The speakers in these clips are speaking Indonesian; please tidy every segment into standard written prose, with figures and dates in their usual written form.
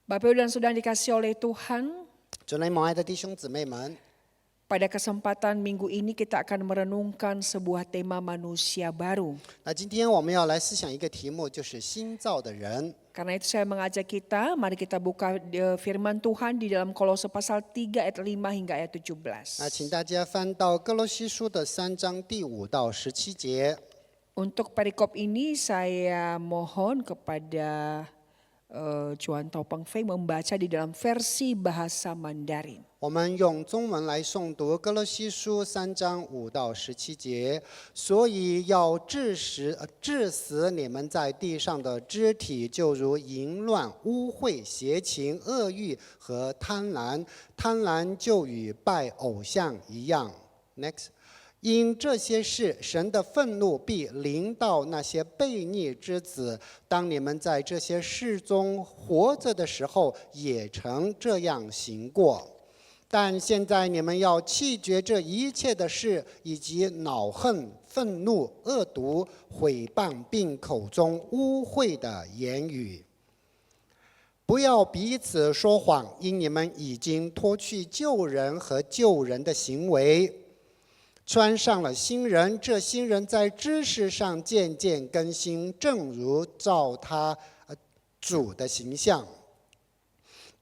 Bapak Ibu dan Saudara dikasih oleh Tuhan, 主内蒙爱的弟兄姊妹们， pada kesempatan minggu ini kita akan merenungkan sebuah tema manusia baru. 那今天我们要来思想一个题目，就是新造的人。 Karena itu saya mengajak kita, mari kita buka firman Tuhan di dalam Kolose pasal 3 ayat 5 hingga ayat 17. 那请大家翻到哥罗西书的3章第5到17节。 Untuk perikop ini saya mohon kepada Juan Topang Fei membaca di dalam versi bahasa Mandarin. 我们用中文来诵读哥罗西书3章5到17节。所以要治死你们在地上的肢体，就如淫乱、污秽、邪情、恶欲和贪婪。贪婪就与拜偶像一样。Next。 因这些事，神的愤怒必临到那些悖逆之子。当你们在这些事中活着的时候，也曾这样行过。但现在你们要弃绝这一切的事，以及恼恨、愤怒、恶毒、毁谤，并口中污秽的言语。不要彼此说谎，因你们已经脱去旧人和旧人的行为。 穿上了新人，这新人在知识上渐渐更新，正如照他主的形象。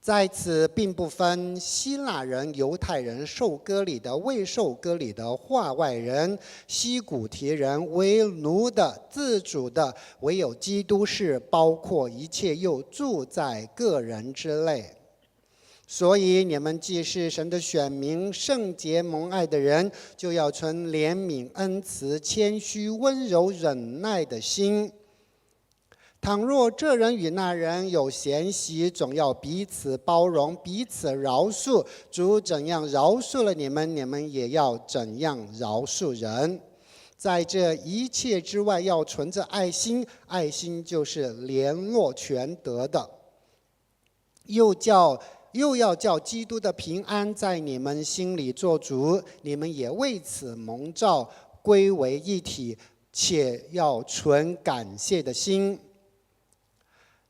在此并不分希腊人、犹太人、受割礼的、未受割礼的、化外人、西古提人、为奴的、自主的，唯有基督是包括一切，又住在个人之内。 所以你们既是神的选民、圣洁蒙爱的人，就要存怜悯、恩慈、谦虚、温柔、忍耐的心。倘若这人与那人有嫌隙，总要彼此包容、彼此饶恕。主怎样饶恕了你们，你们也要怎样饶恕人。在这一切之外，要存着爱心，爱心就是联络全德的，又要叫基督的平安在你们心里做主，你们也为此蒙召归为一体，且要存感谢的心。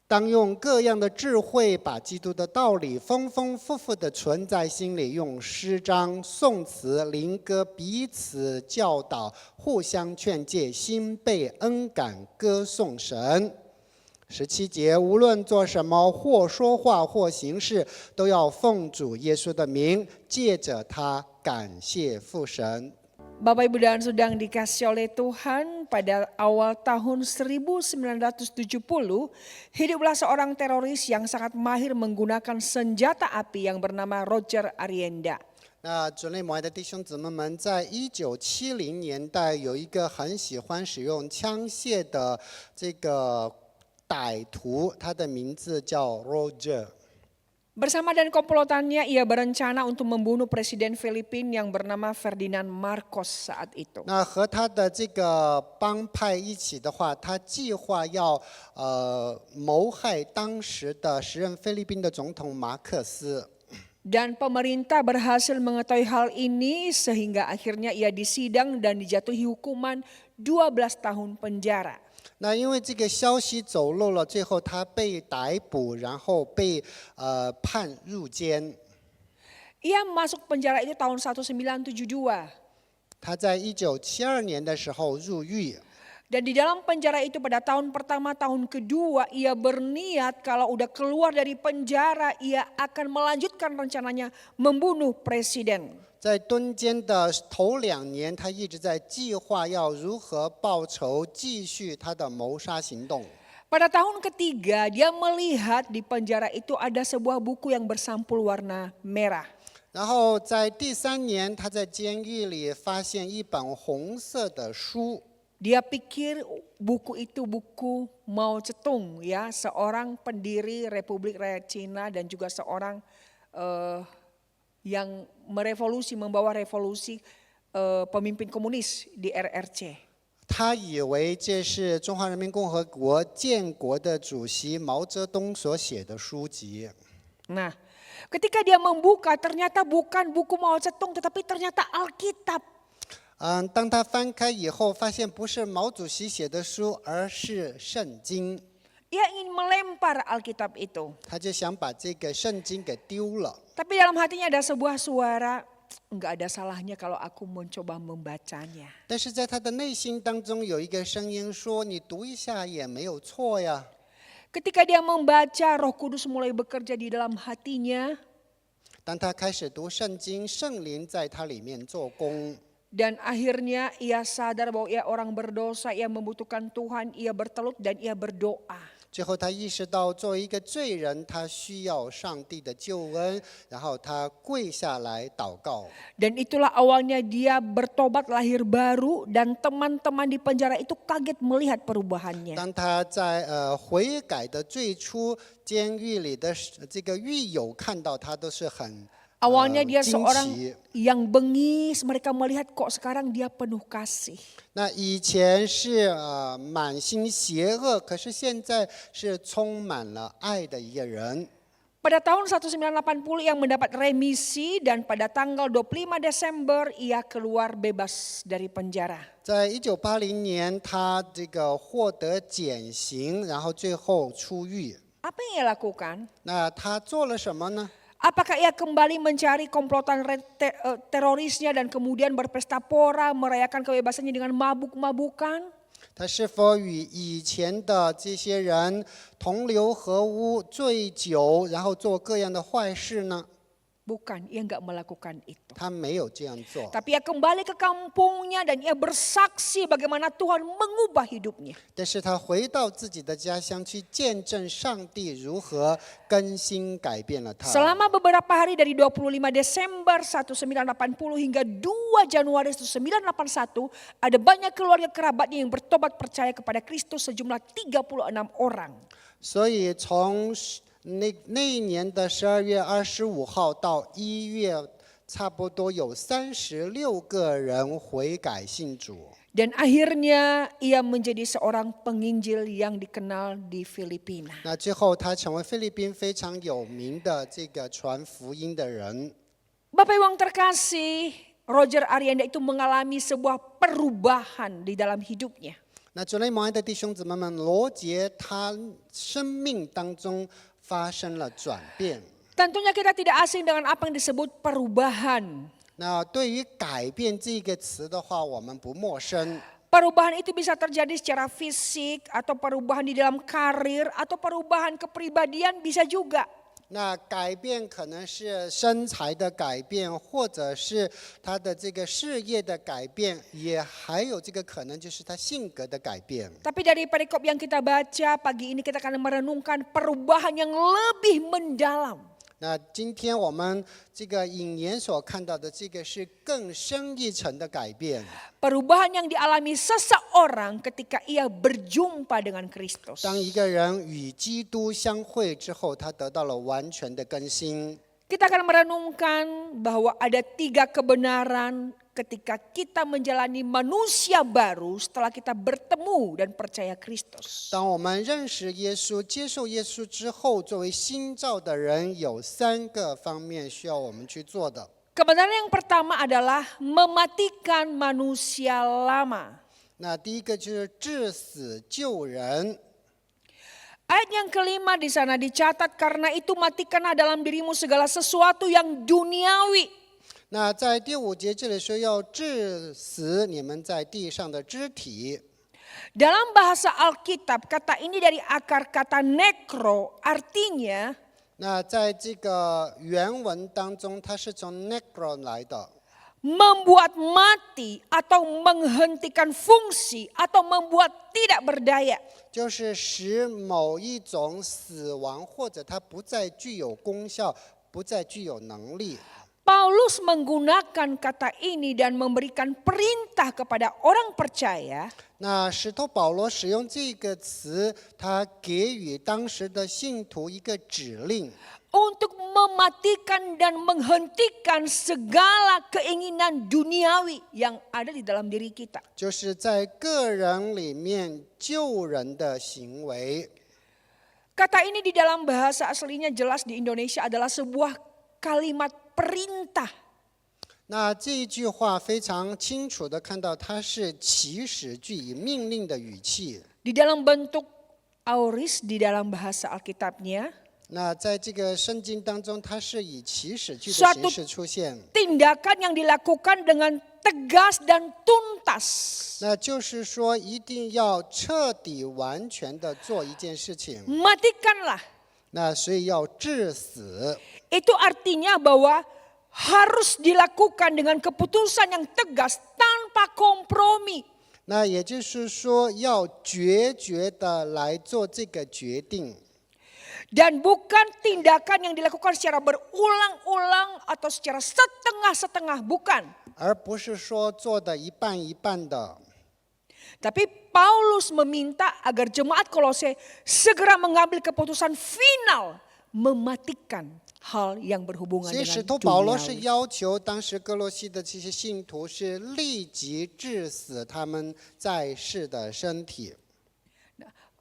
当用各样的智慧，把基督的道理丰丰富富地存在心里，用诗章、颂词、灵歌彼此教导，互相劝诫，心被恩感，歌颂神。 17节，无论做什么，或说话，或行事，都要奉主耶稣的名，借着他感谢父神。 Bapak Ibu dan Saudara dikasih oleh Tuhan, pada awal tahun 1970, hiduplah seorang teroris yang sangat mahir menggunakan senjata api yang bernama Roger Arienda. 那主内蒙爱的弟兄姊妹们，在1970年代，有一个很喜欢使用枪械的这个 歹徒，他的名字叫 Roger。 Bersama dan komplotannya, ia berencana untuk membunuh Presiden Filipina yang bernama Ferdinand Marcos saat itu. 那和他的这个帮派一起的话，他计划要谋害当时的时任菲律宾的总统马克思。 Dan pemerintah berhasil mengetahui hal ini sehingga akhirnya ia disidang dan dijatuhi hukuman 12 tahun penjara. 那因为这个消息走漏了，最后他被逮捕，然后被判入监。 Ia masuk penjara itu tahun 1972. 他在1972年的时候入狱。 Dan di dalam penjara itu pada tahun pertama, tahun kedua ia berniat kalau udah keluar dari penjara ia akan melanjutkan rencananya membunuh presiden. 在蹲监的头2年，他一直在计划要如何报仇，继续他的谋杀行动。 Pada tahun ketiga dia melihat di penjara itu ada sebuah buku yang bersampul warna merah. 然后在第3年，他在监狱里发现一本红色的书。 Dia pikir buku itu buku Mao Zedong, ya, seorang pendiri Republik Rakyat Cina dan juga seorang yang membawa revolusi pemimpin komunis di RRC. 他以为这是中华人民共和国建国的主席毛泽东所写的书籍。 Nah, ketika dia membuka ternyata bukan buku Mao Zedong tetapi ternyata Alkitab. 当他翻开以后，发现不是毛主席写的书，而是圣经。Ia ingin melempar Alkitab itu. 他就想把这个圣经给丢了。 Tapi dalam hatinya ada sebuah suara, enggak ada salahnya kalau aku mencoba membacanya. 但是在他的内心当中有一个声音说：“你读一下也没有错呀。” Ketika dia membaca, Roh Kudus mulai bekerja di dalam hatinya. 当他开始读圣经，圣灵在他里面做工。 Dan akhirnya ia sadar bahwa ia orang berdosa, ia membutuhkan Tuhan, ia bertelut dan ia berdoa. 最后他意识到，作为一个罪人，他需要上帝的救恩，然后他跪下来祷告。 Dan itulah awalnya dia bertobat lahir baru dan teman-teman di penjara itu kaget melihat perubahannya. 当他在悔改的最初，监狱里的这个狱友看到他都是很 Awalnya dia 惊 seorang 奇。 yang bengis, mereka melihat kok sekarang dia penuh kasih. 那以前是满心邪恶，可是现在是充满了爱的一个人。 Pada tahun 1980 ia mendapat remisi dan pada tanggal 25 Desember ia keluar bebas dari penjara. 在1980年，他这个获得减刑，然后最后出狱。 Apa yang ia lakukan? 那他做了什么呢？ Apakah ia kembali mencari komplotan terorisnya dan kemudian berpesta pora merayakan kebebasannya dengan mabuk-mabukan? 他是否与以前的这些人同流合污、醉酒，然后做各样的坏事呢？ Bukan, ia enggak melakukan itu. 他没有这样做。 Tapi ia kembali ke kampungnya dan ia bersaksi bagaimana Tuhan mengubah hidupnya. 但是他回到自己的家乡去见证上帝如何更新改变了他。 Selama beberapa hari dari 25 Desember 1980 hingga 2 Januari 1981 ada banyak keluarga kerabatnya yang bertobat percaya kepada Kristus sejumlah 36 orang. 所以从那一年的12月25号到1月，差不多有36个人悔改信主。 Dan akhirnya ia menjadi seorang penginjil yang dikenal di Filipina. 那最后他成为菲律宾非常有名的这个传福音的人。 Bapak Ibu yang terkasih, Roger Arianda itu mengalami sebuah perubahan di dalam hidupnya. 那主内蒙爱的弟兄姊妹们，罗杰他生命当中发生了转变。 Tentunya kita tidak asing dengan apa yang disebut perubahan. 那对于改变这个词的话，我们不陌生。 Perubahan itu bisa terjadi secara fisik atau perubahan di dalam karir atau perubahan kepribadian bisa juga. 那改变可能是身材的改变，或者是他的这个事业的改变，也还有这个可能就是他性格的改变。 Tapi dari perikop yang kita baca pagi ini kita akan merenungkan perubahan yang lebih mendalam. 那今天我们这个引言所看到的这个是更深一层的改变。 Perubahan yang dialami seseorang ketika ia berjumpa dengan Kristus. 当一个人与基督相会之后，他得到了完全的更新。 Kita akan merenungkan bahwa ada 3 kebenaran ketika kita menjalani manusia baru setelah kita bertemu dan percaya Kristus. 当我们认识耶稣、接受耶稣之后，作为新造的人，有3个方面需要我们去做的。 Kebenaran yang pertama adalah mematikan manusia lama. 那第一个就是治死救人。 Ayat yang kelima di sana dicatat, karena itu matikanlah dalam dirimu segala sesuatu yang duniawi. 那在第5节这里说要治死你们在地上的肢体。 Dalam bahasa Alkitab, kata ini dari akar kata nekro, artinya 那在这个原文当中，它是从 necro 来的， membuat mati atau menghentikan fungsi atau membuat tidak berdaya. 就是使某一种死亡或者它不再具有功效，不再具有能力。 Paulus menggunakan kata ini dan memberikan perintah kepada orang percaya 那使徒保罗使用这个词，他给予当时的信徒一个指令， untuk mematikan dan menghentikan segala keinginan duniawi yang ada di dalam diri kita. 就是在个人里面救人的行为。 Kata ini di dalam bahasa aslinya jelas di Indonesia adalah sebuah kalimat perintah. 那这一句话非常清楚的看到，它是祈使句，以命令的语气。 Di dalam bentuk Auris di dalam bahasa Alkitabnya 那在这个圣经当中，它是以祈使句的 Suatu 形式出现。 tindakan yang dilakukan dengan tegas dan tuntas. 那就是说，一定要彻底完全的做一件事情。 Matikanlah. 那所以要致死。 Itu artinya bahwa harus dilakukan dengan keputusan yang tegas tanpa kompromi. 那也就是说，要决绝的来做这个决定， Dan bukan tindakan yang dilakukan secara berulang-ulang atau secara setengah-setengah, bukan. 而不是说做的一半一半的。 Tapi Paulus meminta agar jemaat Kolose segera mengambil keputusan final mematikan hal yang berhubungan 所以 dengan 使徒保罗是 duniawi. 要求当时哥罗西的这些信徒是立即致死他们在世的身体。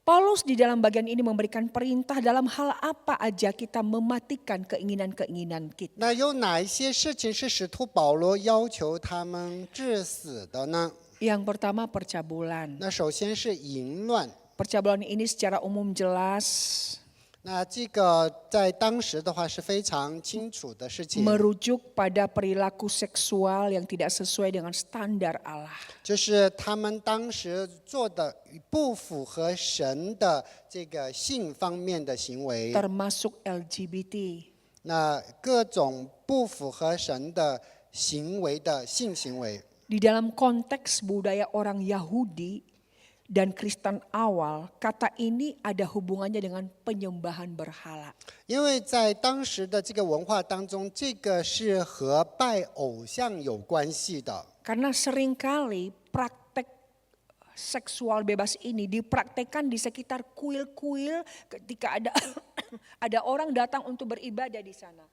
Paulus di dalam bagian ini memberikan perintah dalam hal apa aja kita mematikan keinginan-keinginan kita. 那有哪一些事情是使徒保罗要求他们致死的呢？ Yang pertama percabulan. 那首先是淫乱。 Percabulan ini secara umum jelas 那这个在当时的话是非常清楚的事情， merujuk pada perilaku seksual yang tidak sesuai dengan standar Allah. 就是他们当时做的不符合神的这个性方面的行为， Termasuk LGBT. 那各种不符合神的行为的性行为。 Di dalam konteks budaya orang Yahudi dan Kristen awal, kata ini ada hubungannya dengan penyembahan berhala. 因为在当时的这个文化当中，这个是和拜偶像有关系的。 Karena seringkali praktek seksual bebas ini dipraktekkan di sekitar kuil-kuil ketika ada ada orang datang untuk beribadah di sana.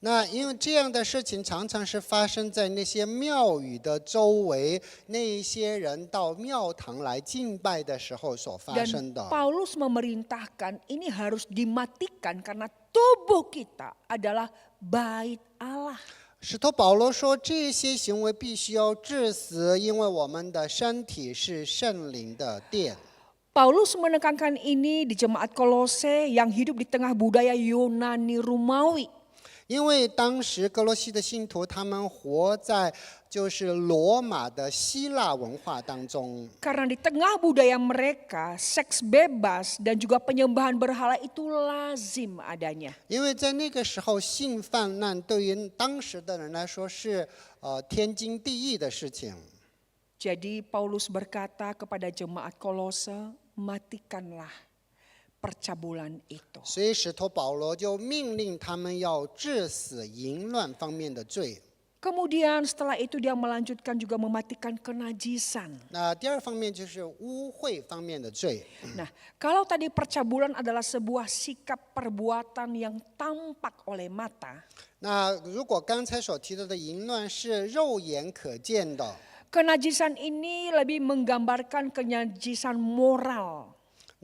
那因为这样的事情常常是发生在那些庙宇的周围，那一些人到庙堂来敬拜的时候所发生 Dan 的。 Paulus memerintahkan ini harus dimatikan karena tubuh kita adalah bait Allah. 使徒保罗说，这些行为必须要致死，因为我们的身体是圣灵的殿。 Paulus menekankan ini di jemaat Kolose yang hidup di tengah budaya Yunani Romawi. 因为当时哥罗西的信徒，他们活在就是罗马的希腊文化当中。 Karena di tengah budaya mereka, seks bebas dan juga penyembahan berhala itu lazim adanya. 因为在那个时候，性泛滥对于当时的人来说是天经地义的事情。 Jadi Paulus berkata kepada jemaat Kolose, matikanlah percabulan itu. 所以使徒保罗就命令他们要致死淫乱方面的罪。 Kemudian setelah itu dia melanjutkan juga mematikan kenajisan. 那第二方面就是污秽方面的罪。 Nah, kalau tadi percabulan adalah sebuah sikap perbuatan yang tampak oleh mata, 那如果刚才所提到的淫乱是肉眼可见的， kenajisan ini lebih menggambarkan kenajisan moral.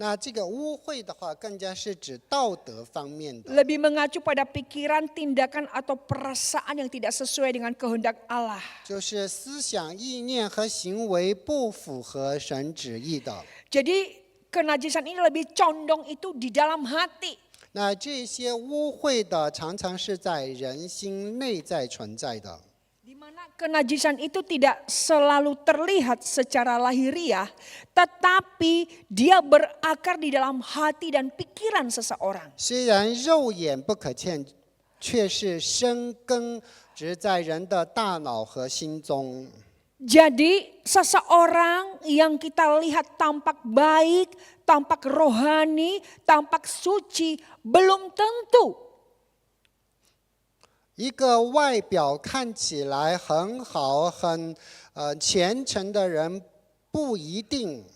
那这个污秽的话，更加是指道德方面的， Lebih mengacu pada pikiran, tindakan atau perasaan yang tidak sesuai dengan kehendak Allah. 就是思想、意念和行为不符合神旨意的。 Jadi kenajisan ini lebih condong itu di dalam hati. 那这些污秽的，常常是在人心内在存在的。 Di mana kenajisan itu tidak selalu terlihat secara lahiriah, tetapi dia berakar di dalam hati dan pikiran seseorang. 虽然肉眼不可见，却是生根植在人的大脑和心中。 Jadi seseorang yang kita lihat tampak baik, tampak rohani, tampak suci, belum tentu 一个外表看起来很好、很虔诚的人，不一定。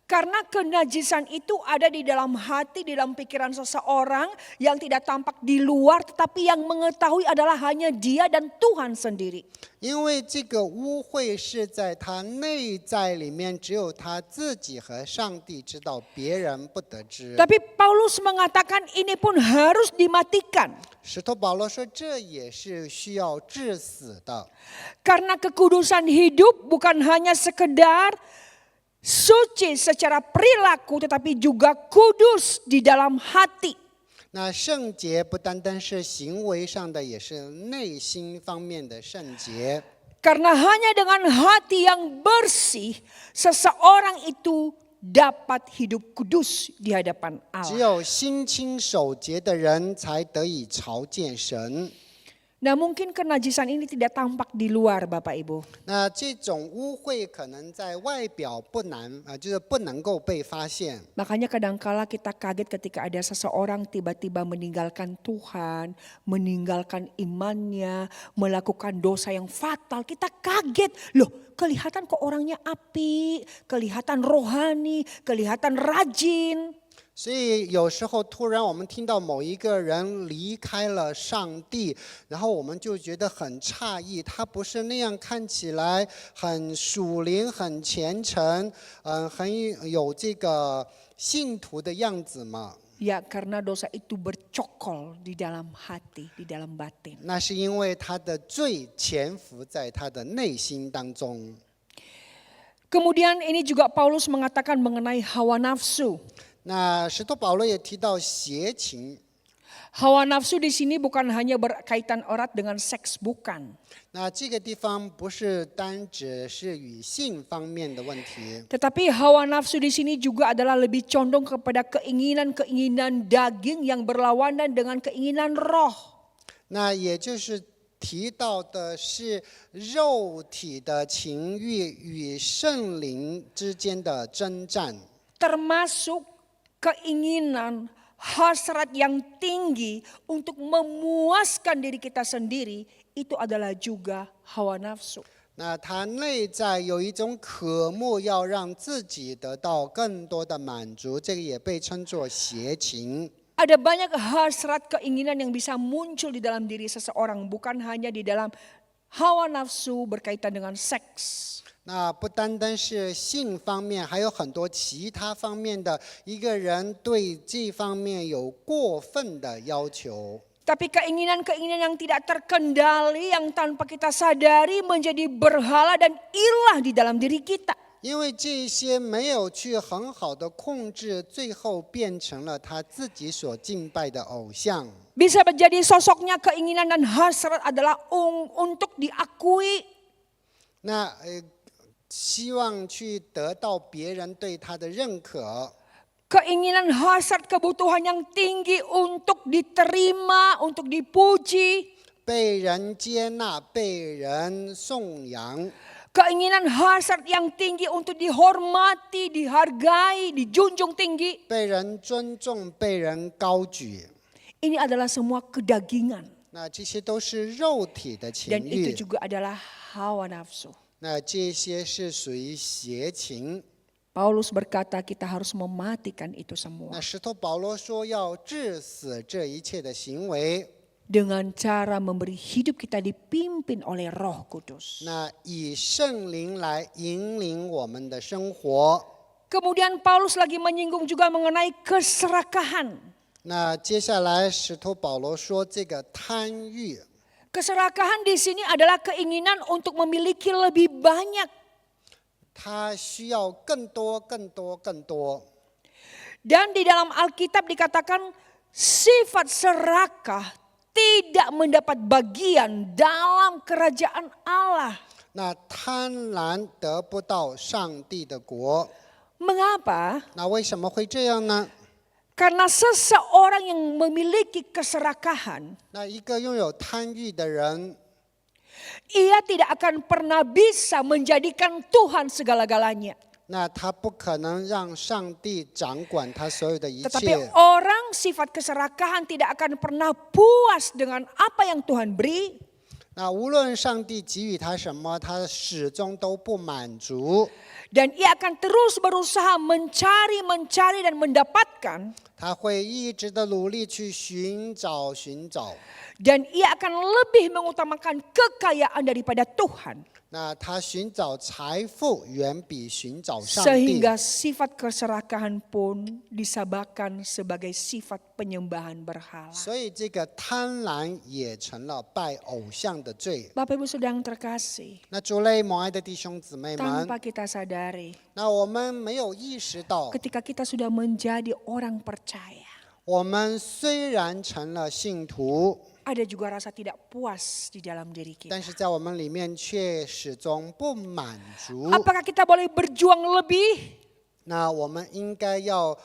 karena kenajisan itu ada di dalam hati, di dalam pikiran seseorang yang tidak tampak di luar, tetapi yang mengetahui adalah hanya dia dan Tuhan sendiri. 因为这个污秽是在他内在里面，只有他自己和上帝知道，别人不得知。 Tapi Paulus mengatakan ini pun harus dimatikan. 使徒保罗说，这也是需要致死的。 Karena kekudusan hidup bukan hanya sekedar suci secara perilaku tetapi juga kudus di dalam hati. 那圣洁不单单是行为上的，也是内心方面的圣洁。 Karena hanya dengan hati yang bersih, seseorang itu dapat hidup kudus di hadapan 只 Allah. 有心清手洁的人，才得以朝见神。 Nah mungkin kenajisan ini tidak tampak di luar Bapak Ibu. 那这种污秽可能在外表不难就是不能够被发现。 Makanya kadangkala kita kaget ketika ada seseorang tiba-tiba meninggalkan Tuhan, meninggalkan imannya, melakukan dosa yang fatal. Kita kaget, loh kelihatan kok orangnya api, kelihatan rohani, kelihatan rajin. 所以有时候突然我们听到某一个人离开了上帝，然后我们就觉得很诧异，他不是那样看起来很属灵、很虔诚，很有这个信徒的样子吗？ Ya karena dosa itu bercokol di dalam hati, di dalam batin. 那是因为他的罪潜伏在他的内心当中。 Kemudian ini juga Paulus mengatakan mengenai hawa nafsu. 那使徒保罗也提到邪情。 Hawa nafsu di sini bukan hanya berkaitan erat dengan seks, bukan. 那这个地方不是单指是与性方面的问题， Tetapi hawa nafsu di sini juga adalah lebih condong kepada keinginan-keinginan daging yang berlawanan dengan keinginan roh. 那也就是提到的是肉体的情欲与圣灵之间的征战， Termasuk keinginan hasrat yang tinggi untuk memuaskan diri kita sendiri, itu adalah juga hawa nafsu. 那他内在有一种渴慕，要让自己得到更多的满足，这个也被称作邪情。 Ada banyak hasrat keinginan yang bisa muncul di dalam diri seseorang, bukan hanya di dalam hawa nafsu berkaitan dengan seks. 那不单单是性方面，还有很多其他方面的，一个人对这方面有过分的要求。 Tapi keinginan-keinginan yang tidak terkendali, yang tanpa kita sadari menjadi berhala dan ilah di dalam diri kita. 因为这些没有去很好的控制，最后变成了他自己所敬拜的偶像。 Bisa menjadi sosoknya keinginan dan hasrat adalah untuk diakui. 那希望去得到别人对他的认可。 Keinginan hasrat kebutuhan yang tinggi untuk diterima, untuk dipuji. 被人接纳，被人颂扬。 Keinginan hasrat yang tinggi untuk dihormati, dihargai, dijunjung tinggi. 被人尊重，被人高举。 Ini adalah semua kedagingan. 那这些都是肉体的情 Dan itu 欲， juga adalah hawa nafsu. 那这些是属于邪情。 Paulus berkata kita harus mematikan itu semua. 那使徒保罗说要治死这一切的行为， Dengan cara memberi hidup kita dipimpin oleh Roh Kudus. 那以圣灵来引领我们的生活。 Kemudian Paulus lagi menyinggung juga mengenai keserakahan. 那接下来使徒保罗说这个贪欲， Keserakahan di sini adalah keinginan untuk memiliki lebih banyak. 他需要更多、更多、更多。 Dan di dalam Alkitab dikatakan sifat serakah tidak mendapat bagian dalam kerajaan Allah. 那贪婪得不到上帝的国， Mengapa? 那为什么会这样呢？ Karena seseorang yang memiliki keserakahan, 那一个拥有贪欲的人， ia tidak akan pernah bisa menjadikan Tuhan segala-galanya. 那他不可能让上帝掌管他所有的一 Tetapi 切。 orang sifat keserakahan tidak akan pernah puas dengan apa yang Tuhan beri. 那无论上帝给予他什么，他始终都不满足。 Dan ia akan terus berusaha mencari dan mendapatkan. 他会一直的努力去寻找。 Dan ia akan lebih mengutamakan kekayaan daripada Tuhan. 那他寻找财富远比寻找上帝， Sehingga sifat keserakahan pun disabakkan sebagai sifat penyembahan berhala. 所以这个贪婪也成了拜偶像的罪。 Bapak Ibu Saudara yang terkasih, 那主内蒙爱的弟兄姊妹们， tanpa kita sadari, 那我们没有意识到， ketika kita sudah menjadi orang percaya, 我们虽然成了信徒， ada juga rasa tidak puas di dalam diri kita. 但是在我们里面却始终不满足。 Apakah kita boleh berjuang lebih? 那我们应该要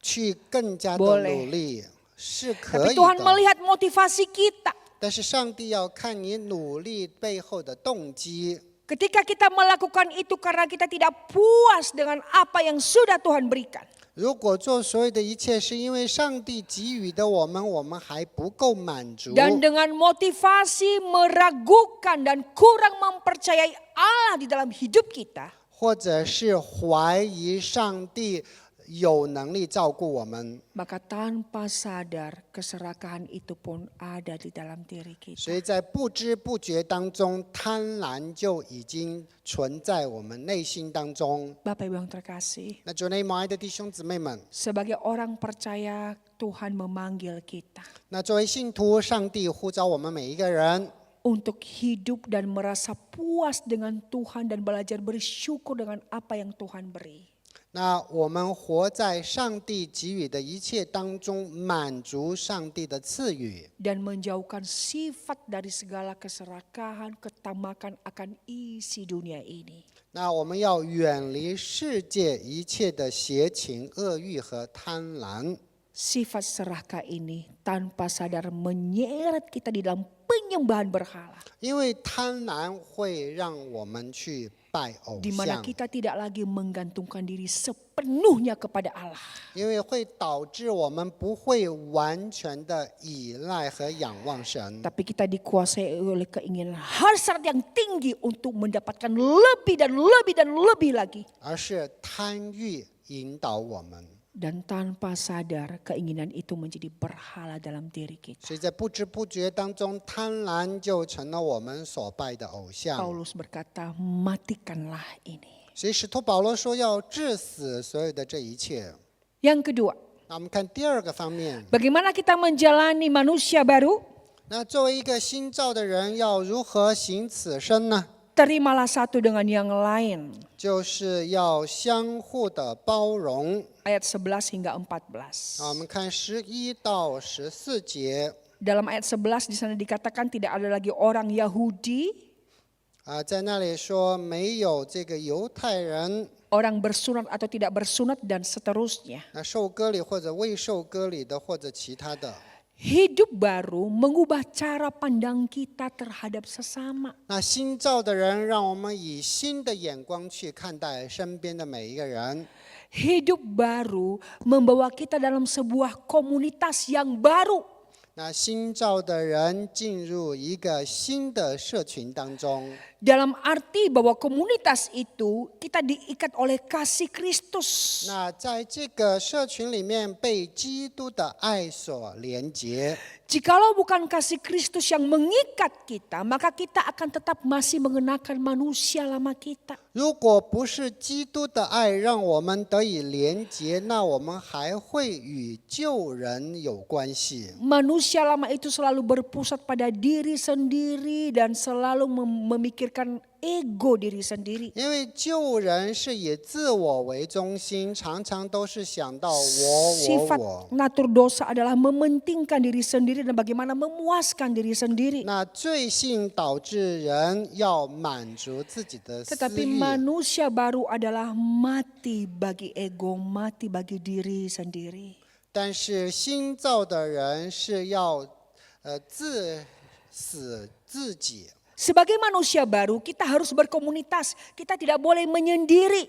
去更加的 Boleh 努力，是可 Tapi 以 Tuhan 的。 melihat motivasi kita. 但是上帝要看你努力背后的动机。 Ketika kita melakukan itu karena kita tidak puas dengan apa yang sudah Tuhan berikan. 如果做所有的一切是因为上帝给予的我们还不够满足， Dan dengan motivasi meragukan dan kurang mempercayai Allah di dalam hidup kita. 或者是怀疑上帝有能力照顾我们， Maka tanpa sadar keserakahan itu pun ada di dalam diri 所 kita. 以在不知不觉当中，贪婪就已经存在我们内心当中。 Bapak Ibu yang terkasih, 那主内蒙爱的弟兄姊妹们， sebagai orang percaya Tuhan memanggil kita 那作为信徒，上帝呼召我们每一个人， untuk hidup dan merasa puas dengan Tuhan dan belajar bersyukur dengan apa yang Tuhan beri. 那我们活在上帝给予的一切当中，满足上帝的赐予， Dan menjauhkan sifat dari segala keserakahan, ketamakan akan isi dunia ini. 那我们要远离世界一切的邪情、恶欲和贪婪。 Sifat serakah ini tanpa sadar menyeret kita di dalam penyembahan berhala. 因为贪婪会让我们去拜偶 Di mana 像， kita tidak lagi menggantungkan diri sepenuhnya kepada Allah. 因为会导致我们不会完全的依赖和仰望神， Tapi kita dikuasai oleh keinginan hasrat yang tinggi untuk mendapatkan lebih dan lebih dan lebih lagi. 而是贪欲引导我们。 Dan tanpa sadar keinginan itu menjadi berhala dalam diri kita. 所以在不知不觉当中，贪婪就成了我们所拜的偶像。 Paulus berkata, matikanlah ini. 所以使徒保罗说要治死所有的这一切。 Yang kedua, 那我们看第二个方面， bagaimana kita menjalani manusia baru? 那作为一个新造的人，要如何行此生呢？ Terimalah satu dengan yang lain. 就是要相互的包容。 Ayat 11 hingga 14. 我们看11到14节。 Dalam ayat 11 di sana dikatakan tidak ada lagi orang Yahudi, 在那里说没有这个犹太人， orang bersunat atau tidak bersunat dan seterusnya. 那受割礼或者未受割礼的，或者其他的。 Hidup baru mengubah cara pandang kita terhadap sesama. 那新造的人，让我们以新的眼光去看待身边的每一个人。 Hidup baru membawa kita dalam sebuah komunitas yang baru. 那新造的人进入一个新的社群当中， Dalam arti bahwa komunitas itu kita diikat oleh kasih Kristus. 那在这个社群里面被基督的爱所连结。 Jikalau bukan kasih Kristus yang mengikat kita, maka kita akan tetap masih mengenakan manusia lama kita. 如果不是基督的爱让我们得以连结，那我们还会与旧人有关系。 Manusia lama itu selalu berpusat pada diri sendiri dan selalu memikirkan ego diri sendiri. 因为旧人是以自我为中心，常常都是想到我。 Sifat natur dosa adalah mementingkan diri sendiri dan bagaimana memuaskan diri sendiri. 那罪性导致人要满足自己的私 Tetapi 欲， manusia baru adalah mati bagi ego, mati bagi diri sendiri. 但是新造的人是要自死自己。 Sebagai manusia baru kita harus berkomunitas, kita tidak boleh menyendiri.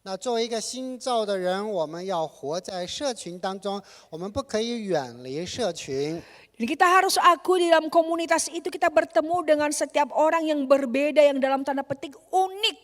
那作为一个新造的人，我们要活在社群当中，我们不可以远离社群。 Jadi kita harus akui di dalam komunitas itu kita bertemu dengan setiap orang yang berbeda, yang dalam tanda petik unik.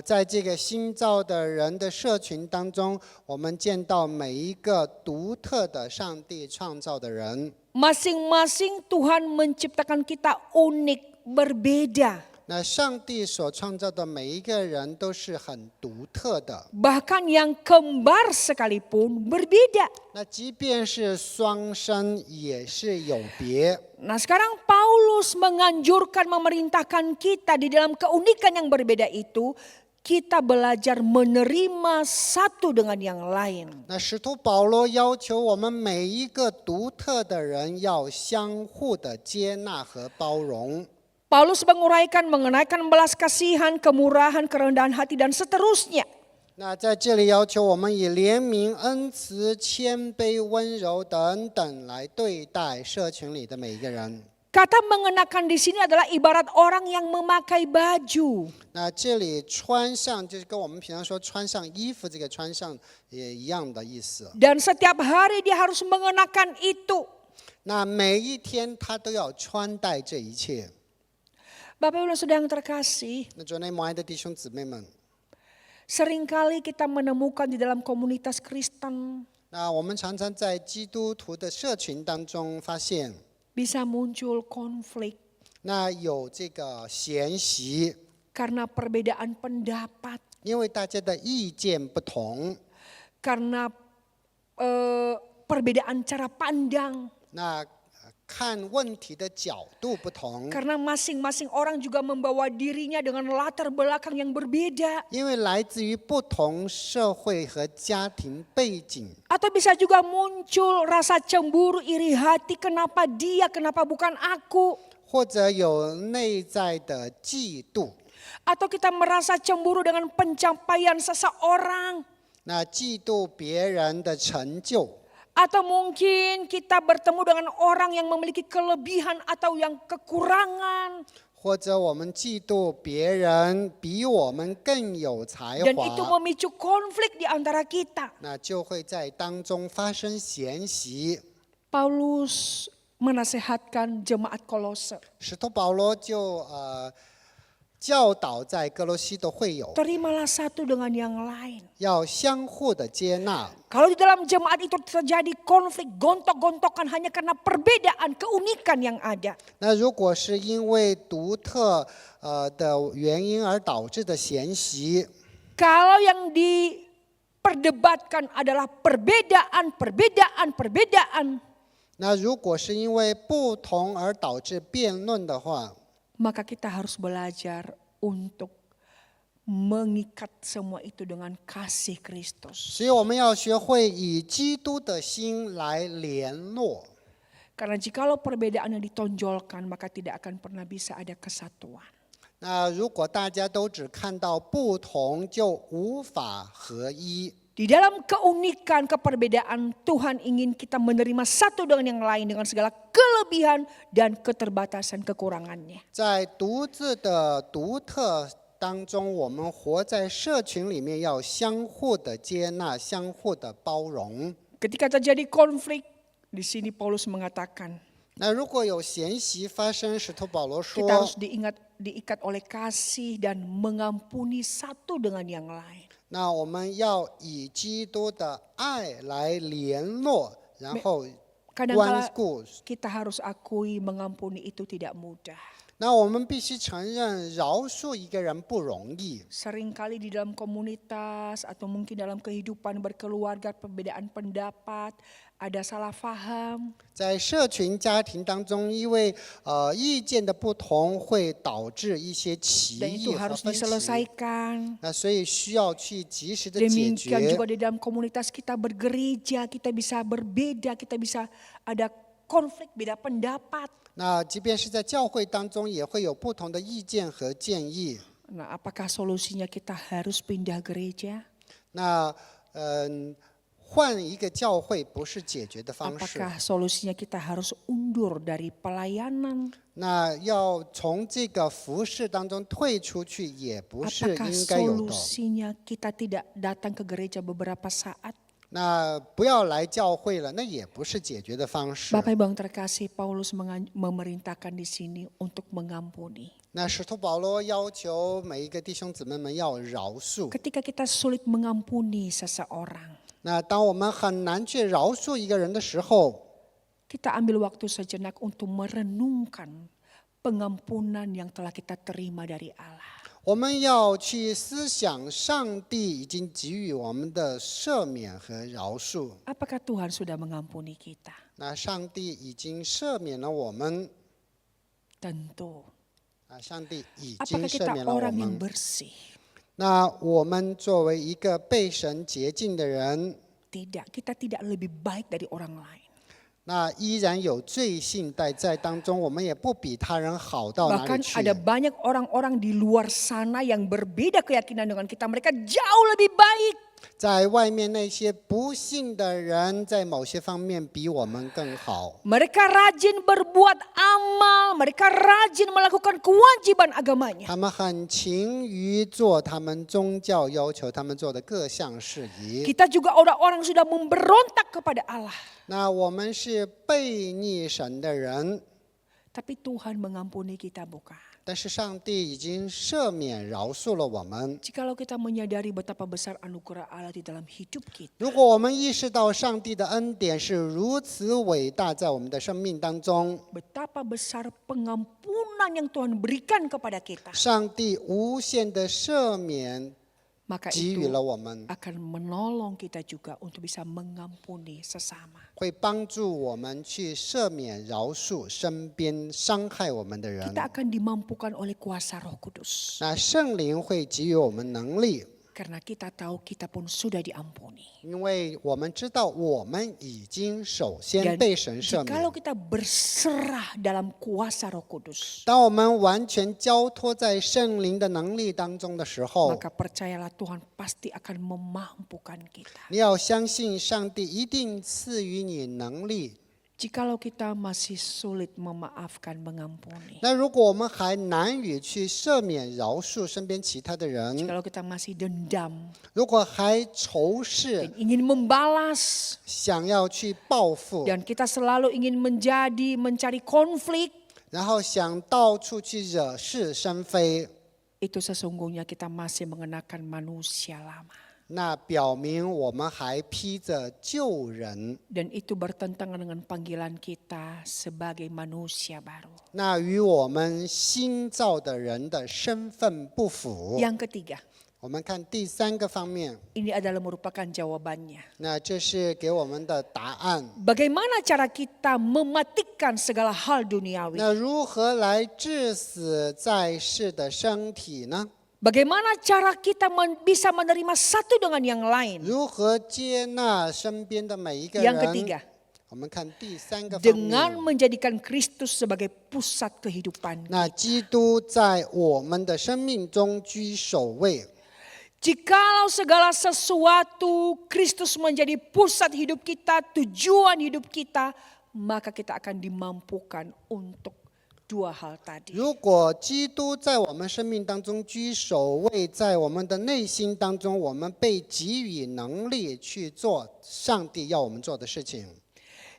在这个新造的人的社群当中，我们见到每一个独特的上帝创造的人。 Masing-masing Tuhan menciptakan kita unik, berbeda. 那上帝所创造的每一个人都是很独特的。 Bahkan yang kembar sekalipun berbeda. 那即便是双生也是有别。 Nah sekarang Paulus menganjurkan, memerintahkan kita di dalam keunikan yang berbeda itu, kita belajar menerima satu dengan yang lain. 那使徒保罗要求我们每一个独特的人要相互的接纳和包容。 Paulus menguraikan mengenai belas kasihan, kemurahan, kerendahan hati dan seterusnya. 那在这里要求我们以怜悯、恩慈、谦卑、温柔等等来对待社群里的每一个人。 Kata mengenakan di sini adalah ibarat orang yang memakai baju. 那这里穿上就是跟我们平常说穿上衣服这个穿上也一样的意思。 Dan setiap hari dia harus mengenakan itu. 那每一天他都要穿戴这一切。 Bapak Ibu dan Saudara yang terkasih, 那主内母爱的弟兄姊妹们， seringkali kita menemukan di dalam komunitas Kristen 那我们常常在基督徒的社群当中发现， bisa muncul konflik 那有这个嫌隙， karena perbedaan pendapat, 因为大家的意见不同， karena perbedaan cara pandang, 那看问题的角度不同， karena masing-masing orang juga membawa dirinya dengan latar belakang yang berbeda. 因为来自于不同社会和家庭背景， Atau bisa juga muncul rasa cemburu, iri hati, kenapa dia, kenapa bukan aku. 或者有内在的嫉妒， Atau kita merasa cemburu dengan pencapaian seseorang. 那嫉妒别人的成就。 Atau mungkin kita bertemu dengan orang yang memiliki kelebihan atau yang kekurangan. 或者我们嫉妒别人比我们更有才 Dan itu 华， memicu konflik di antara kita. 那就会在当中发生嫌隙。 Paulus menasehatkan jemaat Kolose. 使徒保罗就教导在哥罗西的会友 Terimalah satu dengan yang lain. 要相互的接纳。 Kalau di dalam jemaat itu terjadi konflik, gontok-gontokan hanya karena perbedaan, keunikan yang ada. 那如果是因为独特的原因而导致的嫌隙， Kalau yang diperdebatkan adalah perbedaan, perbedaan. 那如果是因为不同而导致辩论的话， Maka kita harus belajar untuk mengikat semua itu dengan kasih Kristus. 所以我们要学会以基督的心来联络。 Karena jikalau perbedaan yang ditonjolkan, maka tidak akan pernah bisa ada kesatuan. 那如果大家都只看到不同，就无法合一。 Di dalam keunikan, keperbedaan, Tuhan ingin kita menerima satu dengan yang lain dengan segala kelebihan dan keterbatasan kekurangannya. 在独自的独特当中，我们活在社群里面，要相互的接纳，相互的包容。 Ketika terjadi konflik, di sini Paulus mengatakan, 那如果有嫌隙发生，使徒保罗 kita 说 harus diikat oleh kasih dan mengampuni satu dengan yang lain. 那我们要以基督的爱来联络，然后 Kadang-kala 关顾。 kita harus akui mengampuni itu tidak mudah. 那我们必须承认，饶恕一个人不容易。 Seringkali di dalam komunitas atau mungkin dalam kehidupan berkeluarga perbedaan pendapat, ada salah faham. 在社群家庭当中，因为意见的不同，会导致一些歧 Dan 义 itu 和 harus 分歧。 diselesaikan. 那所以需要去及时的解 Demikian 决 juga。di dalam komunitas kita bergereja, kita bisa berbeda, kita bisa ada konflik, beda pendapat. 那即便是在教会当中，也会有不同的意见和建议。 Nah, apakah solusinya kita harus pindah gereja? 那换一个教会不是解决的方式。 Apakah solusinya kita harus undur dari pelayanan? 那要从这个服饰当中退出去，也不是 Apakah 应该有的。 solusinya kita tidak datang ke gereja beberapa saat? 那不要来教会了，那也不是解决的方式。 Bapak Ibu yang terkasih, Paulus memerintahkan di sini untuk mengampuni. 那使徒保罗要求每一个弟兄姊妹们要饶恕。 Ketika kita sulit mengampuni seseorang, 那当我们很难去饶恕一个人的时候， kita ambil waktu sejenak untuk merenungkan pengampunan yang telah kita terima dari Allah. 我们要去思想上帝已经给予我们的赦免和饶恕。 Apakah Tuhan sudah mengampuni kita? 那上帝已经赦免了我们， Tentu. 上帝已经 Apakah 赦 kita 免了我 orang yang 们。 bersih? 那我们作为一个被神洁净的人， Tidak, kita tidak lebih baik dari orang lain. 那依然有罪性在当中，我们也不比他人好到哪里 Bahkan 去。 ada banyak orang-orang di luar sana yang berbeda keyakinan dengan kita. Mereka jauh lebih baik. 在外面那些不信的人，在某些方面比我们更好。 Mereka rajin berbuat amal. Mereka rajin melakukan kewajiban agamanya. 他们很勤于做他们宗教要求他们做的各项事宜。 Kita juga orang-orang sudah memberontak kepada Allah. 那我们是悖逆神的人， Tapi Tuhan mengampuni kita bukan. 但是上帝已经赦免饶恕了我们。 Jikalau kita menyadari betapa besar anugerah Allah di dalam hidup kita. 如果我们意识到上帝的恩典是如此伟大，在我们的生命当中， Betapa besar pengampunan yang Tuhan berikan kepada kita. 上帝无限的赦免 Maka 给予 itu 了我们， akan menolong kita juga untuk bisa mengampuni sesama. 会帮助我们去赦免饶恕身边伤害我们的人。 Kita akan dimampukan oleh kuasa Roh Kudus. 那圣灵会给予我们能力， Karena kita tahu kita pun sudah diampuni. 因为我们知道我们已经首先 Dan 被神赦免 jikalau。kita berserah dalam kuasa Roh Kudus, 当我们完全交托在圣灵的能力当中的时候， maka percayalah Tuhan pasti akan memampukan kita. 你要相信上帝一定赐予你能力。 Jikalau kita masih sulit memaafkan, mengampuni. 那如果我们还难以去赦免饶恕身边其他的人， Jikalau kita masih dendam, 如果还仇视 dan ingin membalas, 想要去报复， dan kita selalu ingin mencari konflik, 然后想到处去惹是生非， itu sesungguhnya kita masih mengenakan manusia lama. 那表明我们还披着旧人， Dan itu bertentangan dengan panggilan kita sebagai manusia baru. 那与我们新造的人的身份不符。 Yang ketiga, 我们看第三个方面， ini adalah merupakan jawabannya. 那这是给我们的答案。 Bagaimana cara kita mematikan segala hal duniawi? 那如何来致死在世的身体呢？ Bagaimana cara kita bisa menerima satu dengan yang lain? 如何接纳身边的每一个 Yang 人？ ketiga, 我们看第三个方 dengan 面。 menjadikan Kristus sebagai pusat kehidupan. 那基督在我们的生命中居首位。 Jikalau segala sesuatu Kristus menjadi pusat hidup kita, tujuan hidup kita, maka kita akan dimampukan untuk dua hal tadi. 如果基督在我们生命当中居首位，在我们的内心当中，我们被给予能力去做上帝要我们做的事情。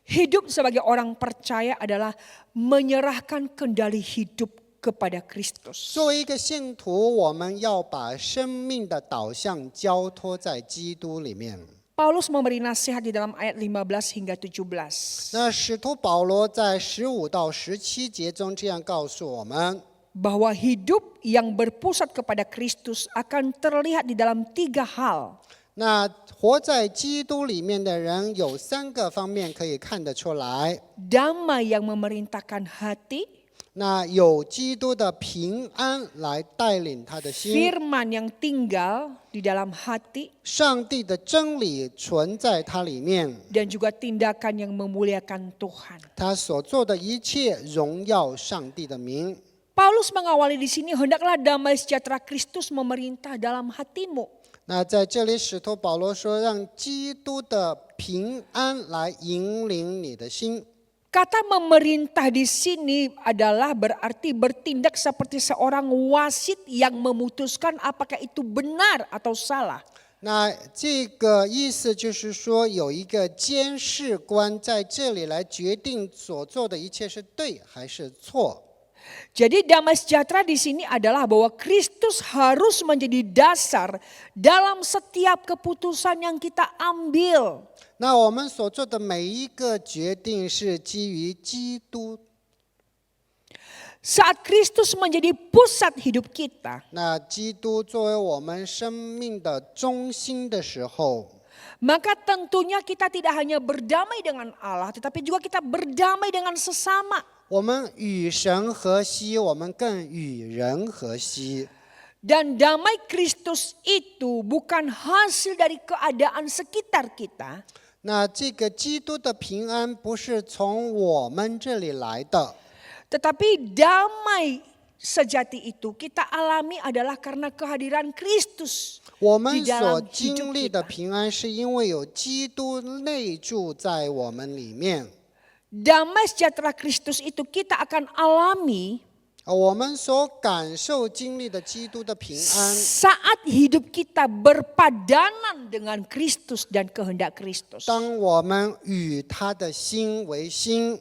Hidup sebagai orang percaya adalah menyerahkan kendali hidup kepada Kristus. 作为一个信徒，我们要把生命的导向交托在基督里面。 Paulus memberi nasihat di dalam ayat 15 hingga 17. 那使徒保罗在15到17节中这样告诉我们： Bahwa hidup yang berpusat kepada Kristus akan terlihat di dalam 3 hal. 那活在基督里面的人有3个方面可以看得出来。 Damai yang memerintahkan hati, 那有基督的平安来带领他的心， firman yang tinggal di dalam hati, 上帝的真理存在他里面， dan juga tindakan yang memuliakan Tuhan. 他所做的一切荣耀上帝的名。 Paulus mengawali di sini, hendaklah damai sejahtera Kristus memerintah dalam hatimu. 那在这里，使徒保罗说，让基督的平安来引领你的心。 Kata memerintah di sini adalah berarti bertindak seperti seorang wasit yang memutuskan apakah itu benar atau salah. 那这个意思就是说，有一个监视官在这里来决定所做的一切是对还是错。 Jadi damai sejahtera di sini adalah bahwa Kristus harus menjadi dasar dalam setiap keputusan yang kita ambil. 那我们所做的每一个决定是基于基督。Saat Kristus menjadi pusat hidup kita, 那基督作为我们生命的中心的时候， maka tentunya kita tidak hanya berdamai dengan Allah, tetapi juga kita berdamai dengan sesama. 我们与神和息，我们更与人和息。 Dan damai Kristus itu bukan hasil dari keadaan sekitar kita, 那这个基督的平安不是从我们这里来的， tetapi damai sejati itu kita alami adalah karena kehadiran Kristus 我们 di 所 dalam 经 hidup 历的 kita. 平安是因为有基督内住在我们里面。 Damai sejahtera Kristus itu kita akan alami 我们所感受经历的基督的平安， saat hidup kita berpadanan dengan Kristus dan kehendak Kristus. 当我们与他的心为心。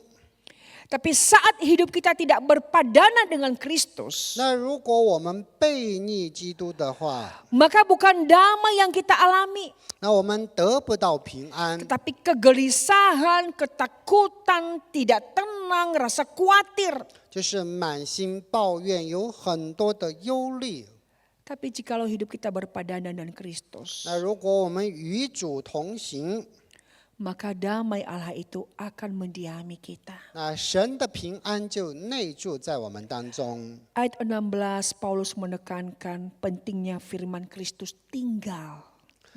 Tapi saat hidup kita tidak berpadanan dengan Kristus, 那如果我们背逆基督的话， maka bukan damai yang kita alami, 那我们得不到平安， tetapi kegelisahan, ketakutan, tidak tenang, rasa khawatir. 就是满心抱怨，有很多的忧虑。 Tapi jikalau hidup kita berpadanan dengan Kristus, 那如果我们与主同行， maka damai Allah itu akan mendiami kita. 那神的平安就内住在我们当中。 Ayat 16 Paulus menekankan pentingnya firman Kristus tinggal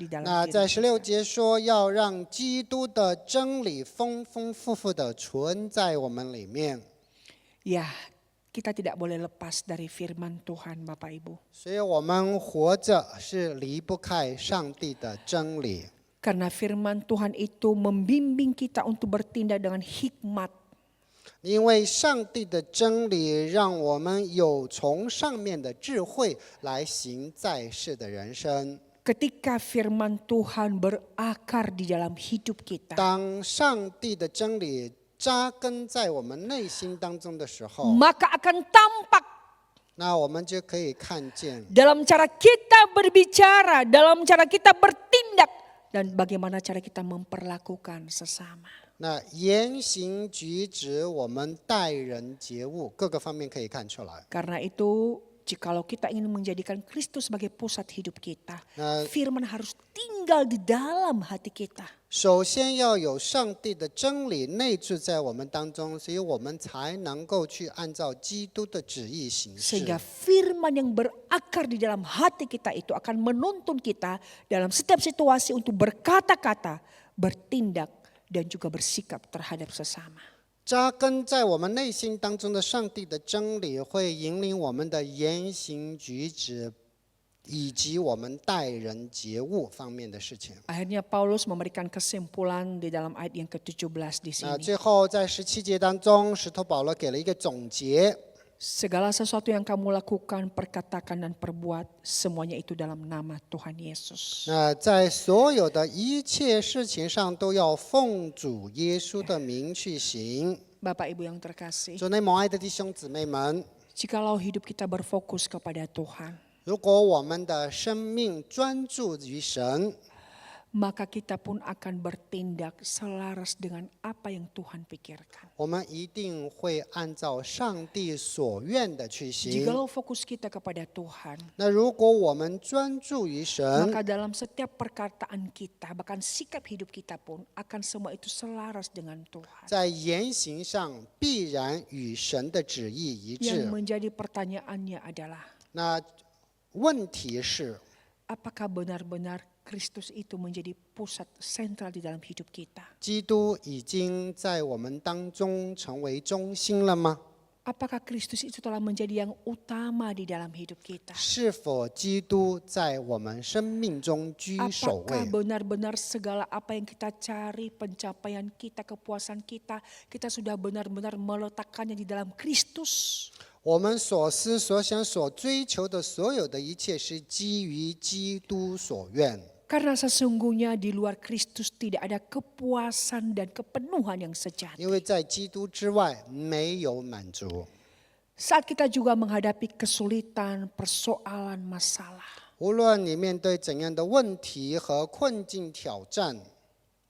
di dalam 那 diri 在 kita. 16节说，要让基督的真理丰丰富富的存在我们里面。 Ya, kita tidak boleh lepas dari firman Tuhan, Bapak Ibu. 所以我们活着是离不开上帝的真理。 Karena firman Tuhan itu membimbing kita untuk bertindak dengan hikmat. 因为上帝的真理让我们有从上面的智慧来行在世的人生。 Ketika firman Tuhan berakar di dalam hidup kita, 当上帝的真理扎根在我们内心当中的时候， maka akan tampak 那我们就可以看见， dalam cara kita berbicara, dalam cara kita bertindak, dan bagaimana cara kita memperlakukan sesama. 那言行举止，我们待人接物，各个方面可以看出来。 Karena itu, jikalau kita ingin menjadikan Kristus sebagai pusat hidup kita, Nah, firman harus tinggal di dalam hati kita. 首先要有上帝的真理内住在我们当中，所以我们才能够去按照基督的旨意行事。 Sehingga firman yang berakar di dalam hati kita itu akan menuntun kita dalam setiap situasi untuk berkata-kata, bertindak, dan juga bersikap terhadap sesama. 扎根在我们内心当中的上帝的真理，会引领我们的言行举止，以及我们待人接物方面的事情。 Akhirnya Paulus memberikan kesimpulan di dalam ayat yang ke-17 di 那 sini. 最后在17节当中，使徒保罗给了一个总结。 Segala sesuatu yang kamu lakukan, perkatakan dan perbuat, semuanya itu dalam nama Tuhan Yesus. 那在所有的一切事情上，都要奉主耶稣的名去行。 Bapak Ibu yang terkasih, 主内蒙爱的弟兄姊妹们， jikalau hidup kita berfokus kepada Tuhan, 如果我们的生命专注于神， maka kita pun akan bertindak selaras dengan apa yang Tuhan pikirkan. 我们一定会按照上帝所愿的去行。 Jikalau fokus kita kepada Tuhan, 那如果我们专注于神， maka dalam setiap perkataan kita, bahkan sikap hidup kita pun akan semua itu selaras dengan Tuhan. 在言行上必然与神的旨意一 Yang 致。 menjadi pertanyaannya adalah, 那问题是， apakah benar-benar Kristus itu menjadi pusat sentral di dalam hidup kita? 基督已经在我们当中成为中心了吗？ Apakah Kristus itu telah menjadi yang utama di dalam hidup kita? 是否基督在我们生命中居首 Apakah 位？ benar-benar segala apa yang kita cari, pencapaian kita, kepuasan kita, kita sudah benar-benar meletakkannya di dalam Kristus? 我们所思所想所追求的所有的一切，是基于基督所愿。 Karena sesungguhnya di luar Kristus tidak ada kepuasan dan kepenuhan yang sejati. 因为在基督之外没有满足。 Saat kita juga menghadapi kesulitan, persoalan, masalah, 无论你面对怎样的问题和困境挑战，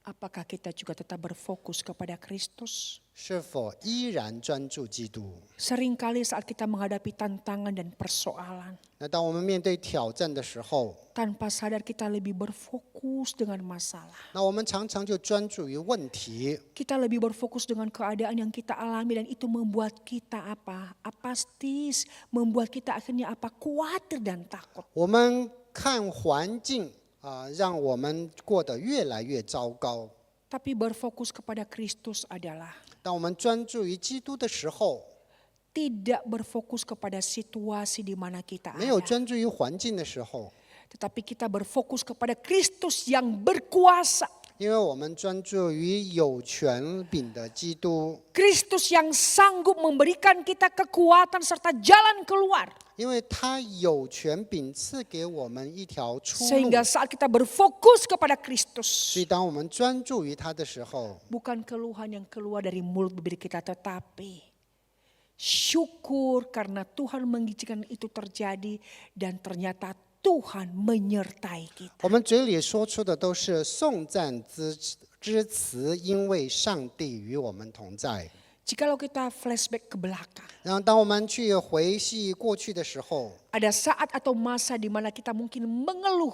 Apakah kita juga tetap berfokus kepada Kristus? 是否依然专注基督？ Seringkali saat kita menghadapi tantangan dan persoalan, 那当我们面对挑战的时候， tanpa sadar kita lebih berfokus dengan masalah. 那我们常常就专注于问题， Kita lebih berfokus dengan keadaan yang kita alami dan itu membuat kita apatis, membuat kita akhirnya khawatir dan takut. 我们看环境让我们过得越来越糟糕。 Tapi berfokus kepada Kristus adalah 当我们专注于基督的时候， tidak berfokus kepada situasi di mana kita 没有 ada. 专注于环境的时候， Tetapi kita berfokus kepada Kristus yang berkuasa. 因为我们专注于有权柄的基督， Kristus yang sanggup memberikan kita kekuatan serta jalan keluar. 因为他有权柄赐给我们一条出路。 Sehingga saat kita berfokus kepada Kristus, 所以当我们专注于他的时候， bukan keluhan yang keluar dari mulut bibir kita, tetapi syukur karena Tuhan mengizinkan itu terjadi dan ternyata Tuhan menyertai kita. 我们嘴里说出的都是颂赞之词，因为上帝与我们同在。 Jikalau kita flashback ke belakang, 然后当我们去回忆过去的时候， ada saat atau masa di mana kita mungkin mengeluh,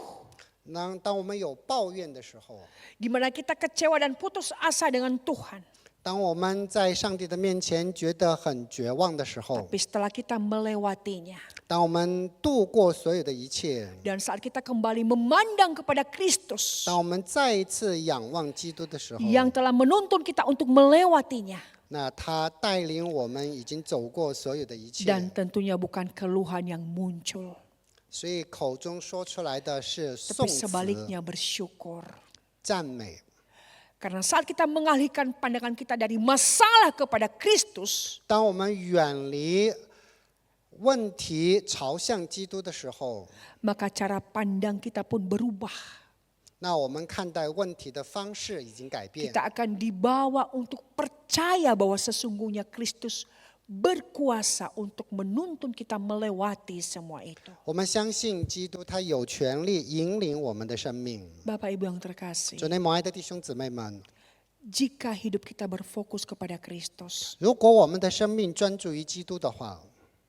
当我们有抱怨的时候， di mana kita kecewa dan putus asa dengan Tuhan. 当我们在上帝的面前觉得很绝望的时候， Tapi setelah kita melewatinya, 当我们度过所有的一切， dan saat kita kembali memandang kepada Kristus 当我们再一次仰望基督的时候， yang telah menuntun kita untuk melewatinya, 那他带领我们已经走过所有的一切， dan tentunya bukan keluhan yang muncul, 所以口中说出来的是颂 tapi 词、 sebaliknya bersyukur. 赞美。 Karena saat kita mengalihkan pandangan kita dari masalah kepada Kristus, 当我们远离问题朝向基督的时候， maka cara pandang kita pun berubah. 那我们看待问题的方式已经改变。 Kita akan dibawa untuk percaya bahwa sesungguhnya Kristus berkuasa untuk menuntun kita melewati semua itu. 我们相信基督，他有权利引领我们的生命。 Bapak Ibu yang terkasih, 主内蒙爱的弟兄姊妹们， jika hidup kita berfokus kepada Kristus, 如果我们的生命专注于基督的话，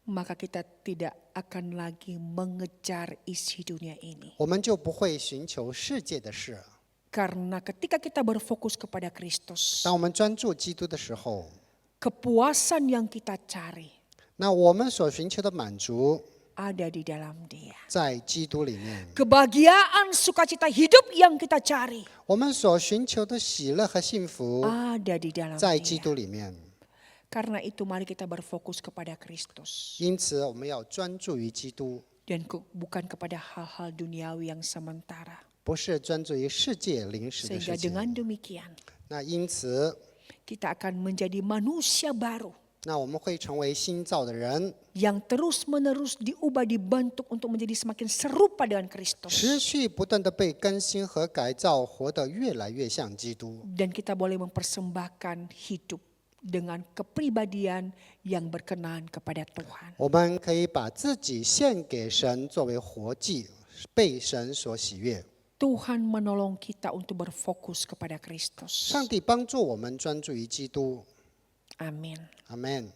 maka kita tidak akan lagi mengejar isi dunia ini. 我们就不会寻求世界的事。 Karena ketika kita berfokus kepada Kristus, 当我们专注基督的时候， kepuasan yang kita cari 那我们所寻求的满足 ada di dalam Dia. 在基督里面， Kebahagiaan, sukacita hidup yang kita cari 我们所寻求的喜乐和幸福 ada di dalam 在基 Dia. 督里面。 Karena itu mari kita berfokus kepada Kristus 因此，我们要专注于基督， dan bukan kepada hal-hal duniawi yang sementara. 不是专注于世界临时的 Sehingga 事情。 dengan demikian 那因此， kita akan menjadi manusia baru 那我们会成为新造的人， yang terus-menerus diubah, dibentuk untuk menjadi semakin serupa dengan 持 Kristus. 续不断的被更新和改造，活得越来越像基督。 Dan kita boleh mempersembahkan hidup dengan kepribadian yang berkenan kepada Tuhan. 我们可以把自己献给神，作为活祭，被神所喜悦。 Tuhan menolong kita untuk berfokus kepada Kristus. 上帝帮助我们专注于基督。 Amin. 阿门。